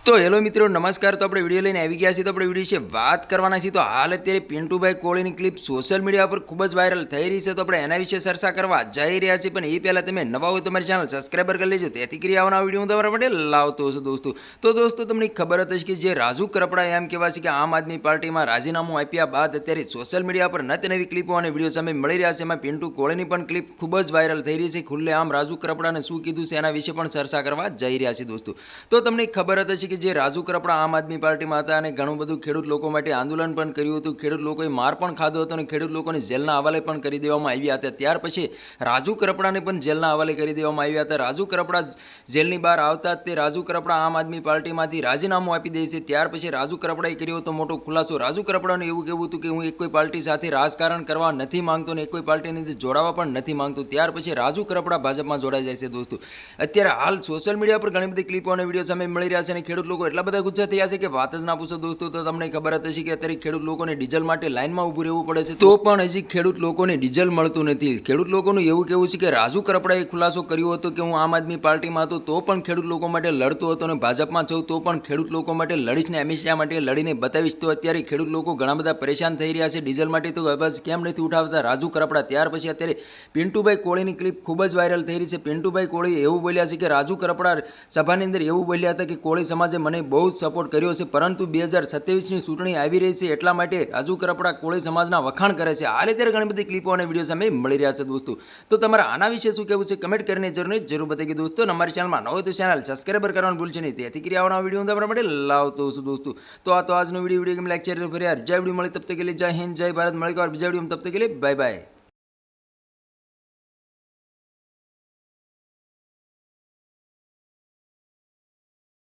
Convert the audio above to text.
તો હેલો મિત્રો નમસ્કાર। તો આપણે વિડીયો લઈને આવી ગયા છીએ। તો આપણે વિડીયો વિશે વાત કરવાના છીએ। તો હાલ અત્યારે પિન્ટુભાઈ કોળીની ક્લિપ સોશિયલ મીડિયા પર ખૂબ જ વાયરલ થઈ રહી છે। તો આપણે એના વિશે ચર્ચા કરવા જઈ રહ્યા છીએ, પણ એ પહેલાં તમે નવા હોય તમારી ચેનલ સબસ્ક્રાઈબર કરી લેજો, તેથી કરી આવવાના વિડીયો હું તમારા માટે લાવતો છું દોસ્તો। તો દોસ્તો તમને ખબર હતી કે જે રાજુ કરપડા એમ કહેવાય છે કે આમ આદમી પાર્ટીમાં રાજીનામું આપ્યા બાદ અત્યારે સોશિયલ મીડિયા પર નત નવી ક્લિપો અને વિડીયો સામે મળી રહ્યા છે। એમાં પિન્ટુ કોળીની પણ ક્લિપ ખૂબ જ વાયરલ થઈ રહી છે। ખુલ્લે આમ રાજુ કરપડાને શું કીધું છે એના વિશે પણ ચર્ચા કરવા જઈ રહ્યા છીએ દોસ્તો। તો તમને ખબર હતી કે જે રાજુ કરપડા આમ આદમી પાર્ટીમાં હતા અને ઘણું બધું ખેડૂત લોકો માટે આંદોલન પણ કર્યું હતું, ખેડૂત લોકોએ માર પણ ખાધો હતો અને ખેડૂત લોકોને જેલના હવાલે પણ કરી દેવામાં આવ્યા હતા। ત્યાર પછી રાજુ કરપડાને પણ જેલના હવાલે કરી દેવામાં આવ્યા હતા। રાજુ કરપડા જેલની બહાર આવતા જ તે રાજુ કરપડા આમ આદમી પાર્ટીમાંથી રાજીનામું આપી દે છે। ત્યાર પછી રાજુ કરપડાએ કર્યો હતો મોટો ખુલાસો। રાજુ કરપડાનું એવું કહેવું હતું કે હું એક કોઈ પાર્ટી સાથે રાજકારણ કરવા નથી માંગતો અને એક કોઈ પાર્ટીની અંદર જોડાવા પણ નથી માંગતો। ત્યાર પછી રાજુ કરપડા ભાજપમાં જોડાઈ જાય છે દોસ્તો। અત્યારે હાલ સોશિયલ મીડિયા પર ઘણી બધી ક્લિપો અને વિડીયો સામે મળી રહ્યા છે અને ખેડૂત લોકો એટલા બધા ગુસ્સા થયા છે કે વાત જ ના પૂછો દોસ્તો। તો તમને ખબર હતી કે અત્યારે ખેડૂત લોકોને ડીઝલ માટે લાઇનમાં ઊભું રહેવું પડે છે, તો પણ હજી ખેડૂત લોકોને ડીઝલ મળતું નથી। ખેડૂત લોકોનું એવું કહેવું છે કે રાજુ કરપડાએ ખુલાસો કર્યો હતો કે હું આમ આદમી પાર્ટીમાં હતો તો પણ ખેડૂત લોકો માટે લડતો હતો અને ભાજપમાં છું તો પણ ખેડૂત લોકો માટે લડીશ ને હંમેશા માટે લડીને બતાવીશ। તો અત્યારે ખેડૂત લોકો ઘણા બધા પરેશાન થઈ રહ્યા છે ડીઝલ માટે, તો અવાજ કેમ નથી ઉઠાવતા રાજુ કરપડા? ત્યાર પછી અત્યારે પિન્ટુભાઈ કોળીની ક્લિપ ખૂબ જ વાયરલ થઈ રહી છે। પિન્ટુભાઈ કોળી એવું બોલ્યા છે કે રાજુ કરપડા સભાની અંદર એવું બોલ્યા હતા કે કોળી સમાજે મને બહુ જ સપોર્ટ કર્યો છે, પરંતુ 2027ની ચૂંટણી આવી રહી છે એટલા માટે રાજુ કરપડા કોળી સમાજના વખાણ કરે છે। હાલ અત્યારે ઘણી બધી ક્લિપો અને વિડીયો સામે મળી રહ્યા છે દોસ્તો। તો તમારા આના વિશે શું કહેવું છે કમેન્ટ કરીને જરૂર બતાવી દોસ્તો। અમારી ચેનલમાં ન હોય તો ચેનલ સબસ્ક્રાઈબર કરવાનું ભૂલશો નહીં, તેથી કરી આવવાનો વિડીયો હું તમારા માટે લાવતો છું દોસ્તો। તો આ તો આજનો વિડીયો ગમે લાઈક શેર ફરી યાર જય વિડીયો મળી તબ તક કે લીએ જય હિન્દ જય ભારત। મળી બીજા વિડીયો તબ તક કે લીએ બાય બાય।